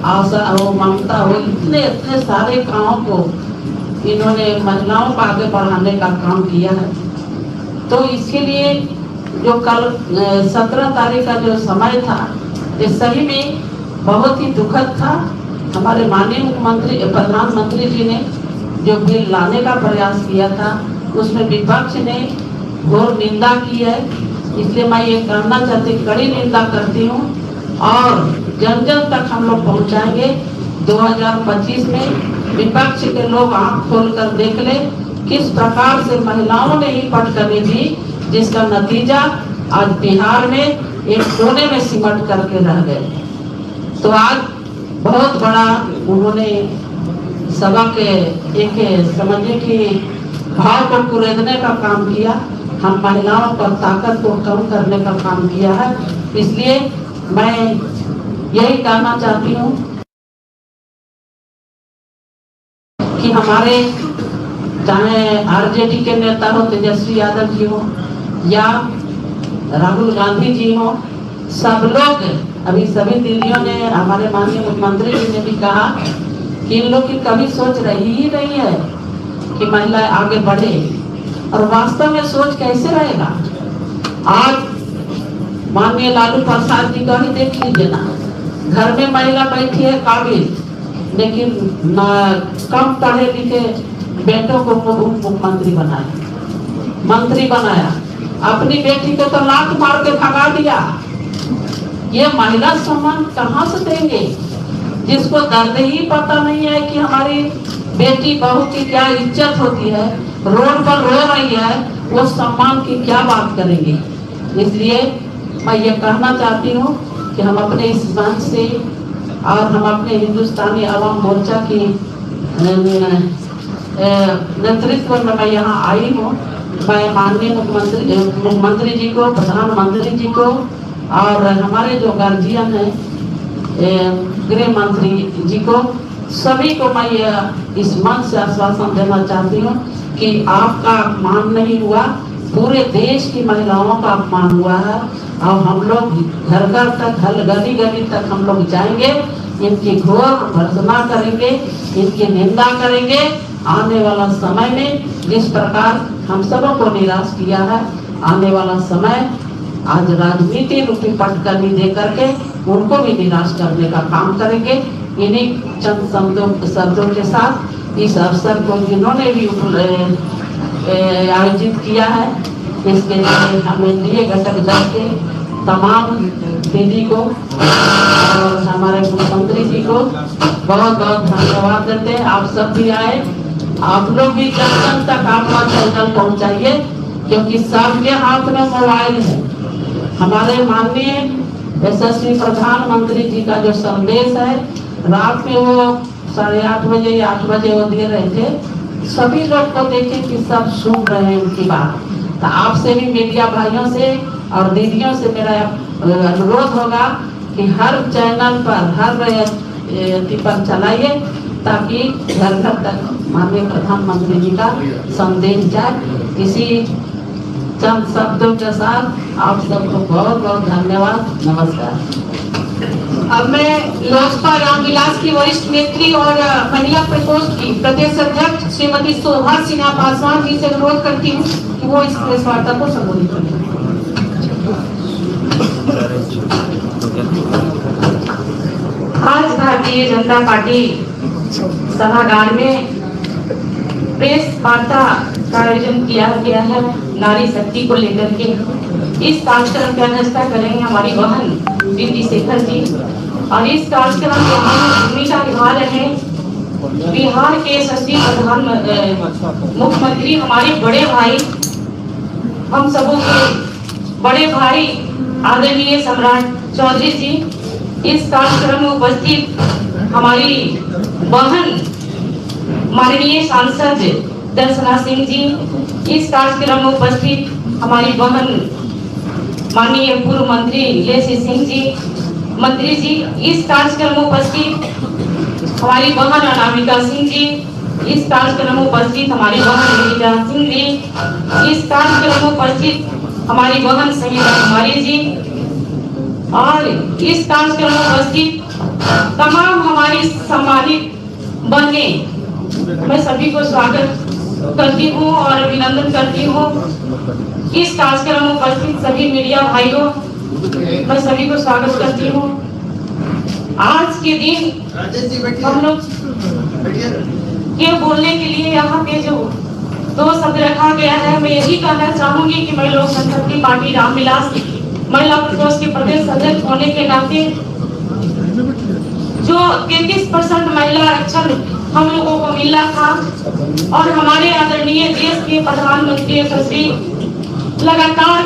आशा हो, ममता हो, इतने सारे कामों को इन्होंने महिलाओं को आगे बढ़ाने का काम किया है। तो इसके लिए जो कल 17 तारीख का जो समय था, ये सही में बहुत ही दुखद था। हमारे माननीय मुख्यमंत्री प्रधानमंत्री जी ने जो बिल लाने का प्रयास किया था, उसमें विपक्ष ने घोर निंदा की है। इसलिए मैं ये कहना चाहती, कड़ी निंदा करती हूँ और जन जन तक हम लोग पहुँचाएंगे। 2025 में विपक्ष के लोग आंख खोल कर देख ले किस प्रकार से महिलाओं ने ही पटकनी दी, जिसका नतीजा आज बिहार में एक कोने में सिमट करके रह गए। तो आज बहुत बड़ा उन्होंने सभा के एक समझने की भाव को कुरेदने का काम किया, हम महिलाओं पर ताकत को कम करने का काम किया है। इसलिए मैं यही कहना चाहती हूँ कि हमारे चाहे आरजेडी के नेता हो, तेजस्वी यादव जी हो या राहुल गांधी जी हो, सब लोग, अभी सभी दीदियों ने, हमारे माननीय मुख्यमंत्री जी ने भी कहा कि इन लोग की कभी सोच रही ही नहीं है कि महिलाएं आगे बढ़े। और वास्तव में सोच कैसे रहेगा? आज माननीय लालू प्रसाद जी का ही देख लीजिए ना, घर में महिला बैठी है काबिल, लेकिन कम पढ़े लिखे बेटों को उप मुख्यमंत्री बनाया, मंत्री बनाया, अपनी बेटी को तो लात मार के भगा दिया। ये महिला सम्मान कहाँ से देंगे, जिसको दर्द ही पता नहीं है कि हमारी बेटी बहू की क्या इज्जत होती है, रोड पर रो रही है, वो सम्मान की क्या बात करेंगे। इसलिए मैं ये कहना चाहती हूँ कि हम अपने इस मंच से और हम अपने हिंदुस्तानी अवाम मोर्चा की नेतृत्व में मैं यहाँ आई हूँ। मैं माननीय मुख्यमंत्री जी को, प्रधानमंत्री जी को और हमारे जो गार्जियन हैं, गृह मंत्री जी को, सभी को मैं इस मंच से आश्वासन देना चाहती हूँ कि आपका अपमान नहीं हुआ, पूरे देश की महिलाओं का अपमान हुआ है। और हम लोग घर घर तक, गली गली तक हम लोग जाएंगे, इनकी घोर भर्त्सना करेंगे, इनकी निंदा करेंगे। आने वाला समय में जिस प्रकार हम सबों को निराश किया है, आने वाला समय आज राजनीति रूपी पटकनी दे करके उनको भी निराश करने का काम करेंगे। इन्हीं चंद शब्दों के साथ इस अवसर को जिन्होंने भी आयोजित किया है, इसके लिए हम एनडीए घटक दल के तमाम दीदी को और हमारे मुख्यमंत्री जी को बहुत बहुत धन्यवाद देते हैं। आप सब भी आए, आप लोग भी जन जन तक आपका चैनल पहुंचाइए, क्योंकि सबके हाथ में मोबाइल है। हमारे माननीय यशस्वी प्रधानमंत्री जी का जो संदेश है, रात में वो 8:30 बजे या 8 बजे वो दे रहे थे, सभी लोग को देखे कि सब सुन रहे हैं उनकी बात। तो आपसे भी मीडिया भाइयों से और दीदियों से मेरा अनुरोध होगा कि हर चैनल पर, हर पर चलाइए, ताकि घर घर तक माननीय प्रधानमंत्री जी का संदेश जाए। इसी चंद शब्दों के साथ आप सबको बहुत बहुत धन्यवाद, नमस्कार। अब मैं लोजपा रामविलास की वरिष्ठ नेत्री और महिला प्रकोष्ठ की प्रदेश अध्यक्ष श्रीमती शोभा सिन्हा पासवान जी से अनुरोध करती हूँ कि वो इस प्रेस वार्ता को संबोधित करें। आज भारतीय जनता पार्टी सभागार में प्रेस वार्ता का आयोजन किया गया है नारी शक्ति को लेकर के। इस कार्यक्रम की अध्यक्षता करेंगे हमारी बहन दीदी शेखर जी, और इस कार्यक्रम में भूमिका निभा रहे बिहार के यशस्वी मुख्यमंत्री हमारे बड़े भाई हम सबों के बड़े भाई आदरणीय सम्राट चौधरी जी, इस कार्यक्रम में उपस्थित हमारी बहन माननीय सांसद दर्शना सिंह जी, इस कार्यक्रम में उपस्थित हमारी बहन माननीय पूर्व मंत्री लेसी सिंह जी, मंत्री जी, इस कार्यक्रम में उपस्थित हमारी बहन अनामिका सिंह जी, इस कार्यक्रम में उपस्थित हमारी बहन गिरिजा सिंह जी, इस कार्यक्रम में उपस्थित हमारी बहन संगीता कुमारी जी, और इस कार्यक्रम में उपस्थित तमाम हमारी सम्मानित बहने, मैं सभी को स्वागत करती हूँ और अभिनंदन करती हूँ। इस कार्यक्रम में उपस्थित सभी मीडिया भाइयों, मैं सभी को स्वागत करती हूँ। आज के दिन हम लोग ये बोलने के लिए यहाँ पे जो दो शब्द रखा गया है, मैं यही कहना चाहूंगी कि मैं लोक जनशक्ति पार्टी रामविलास महिला प्रकोष्ठ के प्रदेश अध्यक्ष होने के नाते जो 33% महिला आरक्षण हम लोगों को मिला था और हमारे आदरणीय देश के प्रधानमंत्री यशस्वी लगातार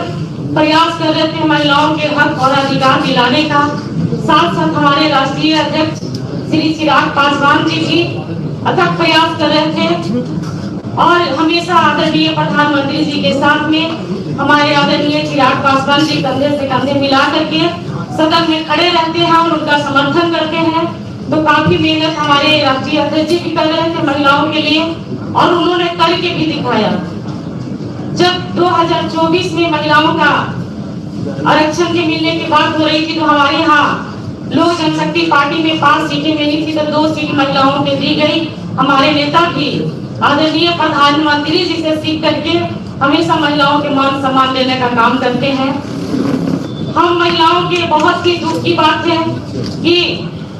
प्रयास कर रहे थे महिलाओं के हक और अधिकार दिलाने का, साथ साथ हमारे राष्ट्रीय अध्यक्ष श्री चिराग पासवान जी भी अथक प्रयास कर रहे थे और हमेशा आदरणीय प्रधानमंत्री जी के साथ में हमारे आदरणीय चिराग पासवान जी कंधे से कंधे मिला करके सदन में खड़े रहते हैं और उनका समर्थन करते हैं। तो काफी मेहनत हमारे राष्ट्रीय अध्यक्ष जी भी कर रहे थे महिलाओं के लिए और उन्होंने करके भी दिखाया। जब 2024 में महिलाओं का आरक्षण के मिलने की बात हो रही थी तो हमारे यहाँ लोक जनशक्ति पार्टी में 5 सीटें मिली थी तो 2 सीट महिलाओं को दी गई। हमारे नेता भी आदरणीय प्रधानमंत्री जी से सीख करके हमेशा महिलाओं के मान सम्मान देने का काम करते हैं। हम महिलाओं के बहुत ही दुख की बात है कि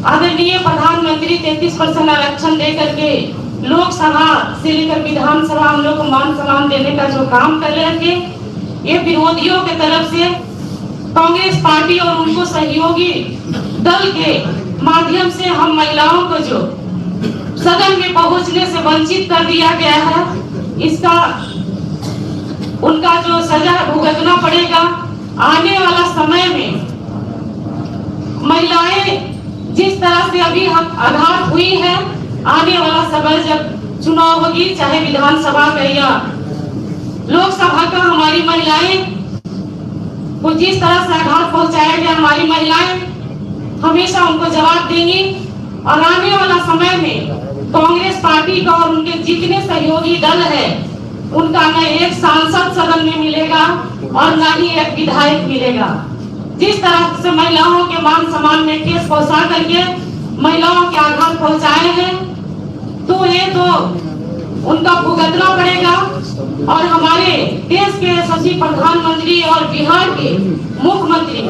आदरणीय प्रधानमंत्री 33% आरक्षण दे करके लोकसभा से लेकर विधानसभा हम लोग को मान सम्मान देने का जो काम कर रहे थे, ये विरोधियों के तरफ से कांग्रेस पार्टी और उनको सहयोगी दल के माध्यम से हम महिलाओं को जो सदन में पहुंचने से वंचित कर दिया गया है, इसका उनका जो सजा भुगतना पड़ेगा। आने वाला समय में महिलाएं जिस तरह से अभी आघात हुई है, आने वाला समय जब चुनाव होगी, चाहे विधानसभा का या लोकसभा का, हमारी महिलाएं को जिस तरह से आघात पहुंचाया गया, हमारी महिलाएं हमेशा उनको जवाब देंगी और आने वाला समय में कांग्रेस पार्टी का और उनके जितने सहयोगी दल है उनका न एक सांसद सदन में मिलेगा और न ही एक विधायक मिलेगा। जिस तरह से महिलाओं के मान सम्मान में ठेस पहुंचा करके महिलाओं के आघात पहुंचाए हैं, तो ये तो उनका भुगतना पड़ेगा। और हमारे देश के यशस्वी प्रधानमंत्री और बिहार के मुख्यमंत्री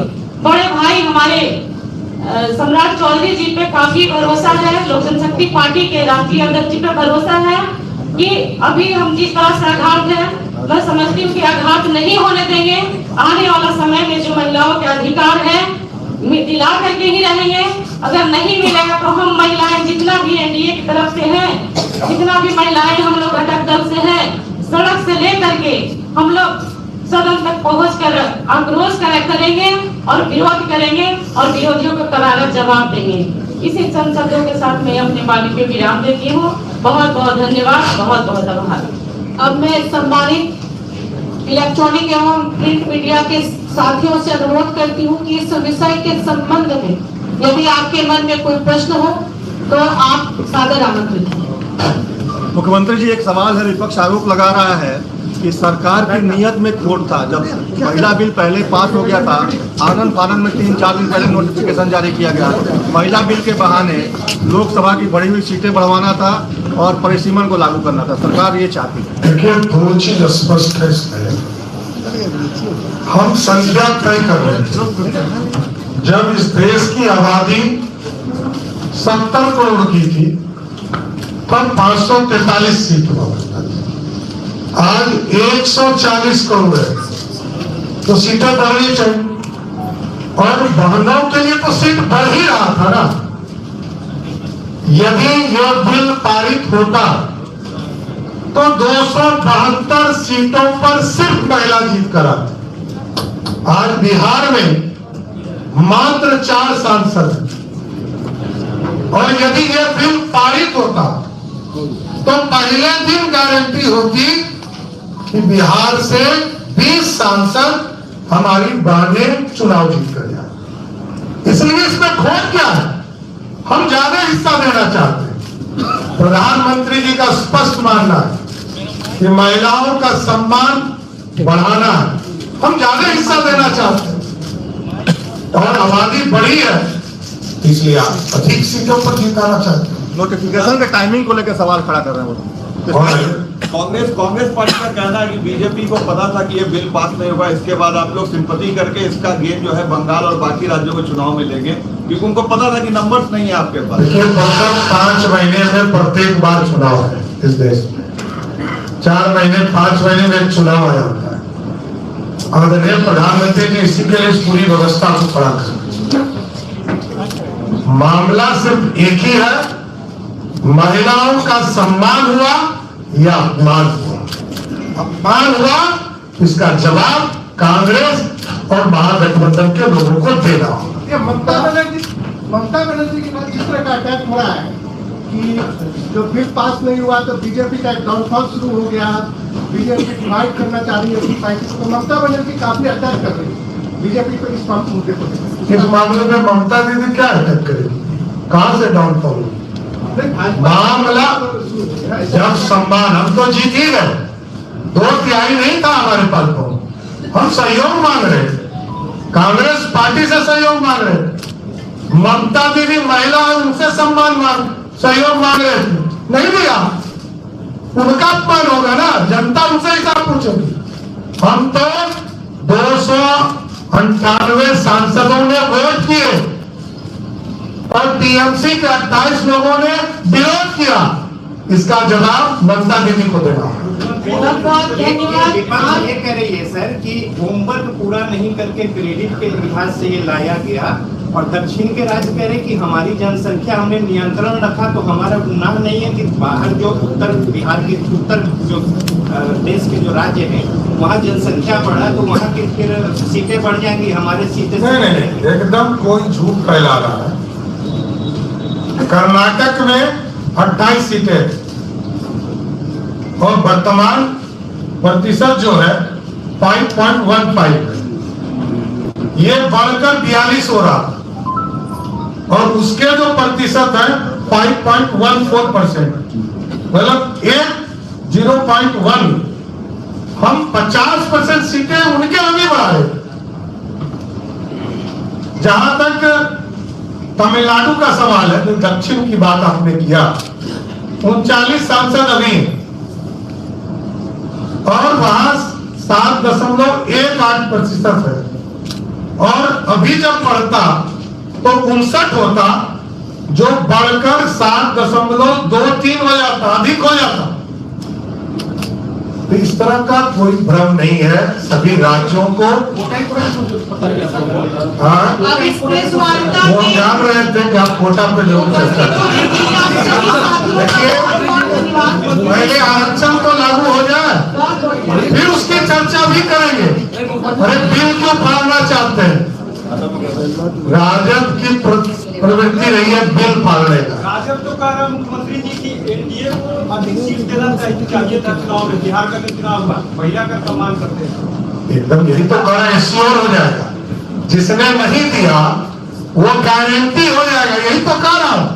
बड़े भाई हमारे सम्राट चौधरी जी पे काफी भरोसा है, लोक जनशक्ति पार्टी के राष्ट्रीय अध्यक्ष जी पे भरोसा है कि अभी हम जिस तरह से आघात है, मैं समझती हूँ कि आघात नहीं होने देंगे। आने वाला समय में जो महिलाओं के अधिकार है दिला करके ही रहेंगे। अगर नहीं मिलेगा तो हम महिलाएं जितना भी एनडीए की तरफ से है, जितना भी महिलाएं हम लोग घटक दल से है, सड़क से लेकर के हम लोग सदन तक पहुंचकर आक्रोश करेंगे और विरोध करेंगे और विरोधियों को करारा जवाब देंगे। इसी चंद शब्दों के साथ मैं अपने वाणी पे विराम देती हूँ। बहुत बहुत धन्यवाद, बहुत बहुत आभार। अब मैं सम्मानित इलेक्ट्रॉनिक एवं प्रिंट मीडिया के साथियों से अनुरोध करती हूँ कि इस विषय के संबंध में यदि आपके मन में कोई प्रश्न हो तो आप सादर आमंत्रित हैं। मुख्यमंत्री जी, एक सवाल है। विपक्ष आरोप लगा रहा है कि सरकार की नीयत में खोट था। जब महिला बिल पहले पास हो गया था, आनंद फानंद में 3-4 दिन पहले नोटिफिकेशन जारी किया गया। महिला बिल के बहाने लोकसभा की बढ़ी हुई सीटें बढ़वाना था और परिसीमन को लागू करना था। सरकार ये चाहती है। देखिए, दो चीज स्पष्ट है इसमें। हम संख्या तय कर रहे थे। जब इस देश की आबादी 70 करोड़ की थी तब 543 सीट हुआ करता था। आज 140 करोड़ है तो सीटें बढ़नी चाहिए और बहनों के लिए तो सीट बढ़ ही रहा था ना। यदि यह बिल पारित होता तो 272 सीटों पर सिर्फ महिला जीत कर आती। आज बिहार में मात्र 4 सांसद हैं। और यदि यह बिल पारित होता तो पहले दिन गारंटी होती कि बिहार से 20 सांसद हमारी बहनें चुनाव जीत कर जाए। इसलिए इसमें खोट क्या है? हम ज्यादा हिस्सा देना चाहते हैं। प्रधानमंत्री जी का स्पष्ट मानना है कि महिलाओं का सम्मान बढ़ाना है। हम ज्यादा हिस्सा देना चाहते हैं और आबादी बढ़ी है, इसलिए आप अधिक सीटों पर जिताना चाहते हैं। नोटिफिकेशन के टाइमिंग को लेकर सवाल खड़ा कर रहे हैं वो। कांग्रेस पार्टी का कहना है कि बीजेपी को पता था कि ये बिल पास नहीं होगा, इसके बाद आप लोग सिंपैथी करके इसका गेम जो है बंगाल और बाकी राज्यों में चुनाव में लेंगे, क्योंकि उनको पता था कि नंबर्स नहीं है आपके पास। देखिए, 5 महीने में प्रत्येक बार चुनाव है इस देश में। 4 महीने 5 महीने में एक चुनाव आया होता है। आदरणीय प्रधानमंत्री जी इसी के लिए इस पूरी व्यवस्था को खड़ा कर। मामला सिर्फ एक ही है, महिलाओं का सम्मान हुआ या अपमान हुआ। अपमान हुआ, इसका जवाब कांग्रेस और महागठबंधन के लोगों को देना होगा। ममता बनर्जी के बाद जिस तरह का अटैक हो रहा है कि जो बिल पास नहीं हुआ तो बीजेपी का एक डाउनफॉल शुरू हो गया, बीजेपी डिवाइड करना चाह रही है अपनी पार्टी को। ममता बनर्जी काफी अटैक कर रही है बीजेपी को इस मुद्दे को। इस मामले में ममता दीदी क्या अटैक करेगी? कहां से डाउनफॉल होगी? मामला जब सम्मान, हम तो जीत ही गए, 2/3 नहीं था हमारे पास तो हम सहयोग मांग रहे थे, कांग्रेस पार्टी से सहयोग मांग रहे थे। ममता दीदी महिला है, उनसे सम्मान मांग सहयोग मांग रहे थे, नहीं दिया। उनका अपमान होगा ना, जनता उनसे हिसाब पूछेगी। हम तो 298 सांसदों ने वोट किए और टीएमसी के 28 लोगों ने विरोध किया। इसका जवाब ममता दीदी को देना है। विपक्ष ये कह रही है सर कि होमवर्क पूरा नहीं करके क्रेडिट के लिहाज से ये लाया गया, और दक्षिण के राज्य कह रहे कि हमारी जनसंख्या हमने नियंत्रण रखा, तो हमारा गुनाह नहीं है कि बाहर जो उत्तर बिहार के उत्तर जो देश के जो राज्य है वहाँ जनसंख्या बढ़ा तो वहाँ की फिर सीटें बढ़ जाएंगी, हमारे सीटें नहीं, एकदम कोई झूठ फैला रहा है। कर्नाटक में 28 सीटें और वर्तमान प्रतिशत जो है 5.15 है, ये बढ़कर 42 हो रहा, और उसके जो प्रतिशत है 5.14%, मतलब 0.1। हम 50% सीटें उनके आगे बढ़ा रहे। जहां तक तमिलनाडु का सवाल है, जो दक्षिण की बात आपने किया, 39 सांसद अभी और वहां 7.18% है, और अभी जब बढ़ता तो 59 होता, जो बढ़कर 7.23 हो जाता, अधिक हो जाता। तो इस तरह का कोई भ्रम नहीं है। सभी राज्यों को अब इस प्रेस वार्ता वो में जान रहे थे कि आप कोटा पे जरूर चर्चा करें। पहले आरक्षण तो लागू हो जाए, फिर उसकी चर्चा भी करेंगे। अरे बिल क्यों फाड़ना चाहते हैं? राजद की प्रवृत्ति रही है बिल फाड़ने का। राजद तो कह रहा मुख्यमंत्री जी की एनडीए को अधिक सीट देना चाहिए था चुनाव में। बिहार का जो चुनाव हुआ, महिला का सम्मान करते हैं, एकदम यही तो कह रहे हैं, श्योर हो जाएगा। जिसने नहीं दिया वो गारंटी हो जाएगा, यही तो कह रहा हूं।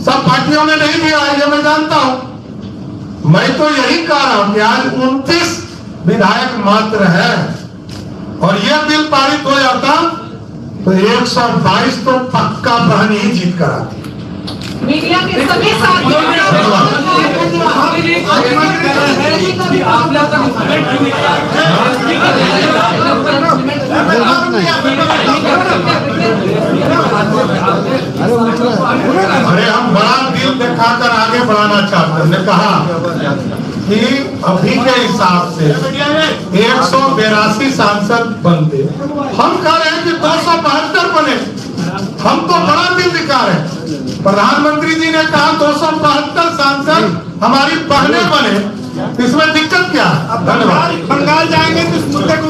सब पार्टियों ने नहीं दिया है, ये मैं जानता हूं। मैं तो यही कह रहा हूं कि आज 29 विधायक मात्र है, और ये बिल पारित हो जाता तो 122 तो पक्का बहन ही जीत कर आती। मीडिया के सभी साथियों अरे हम बड़ा दिल दिखाकर आगे बढ़ाना चाहते हैं। हमने कहा कि अभी के हिसाब से 182 सांसद बनते, हम कह रहे हैं कि 272 बने। हम तो बड़ा दिल दिखा रहे हैं। प्रधानमंत्री जी ने कहा 272 सांसद हमारी बहनें बने, इसमें दिक्कत क्या? अब बंगाल जाएंगे तो इस मुद्दे को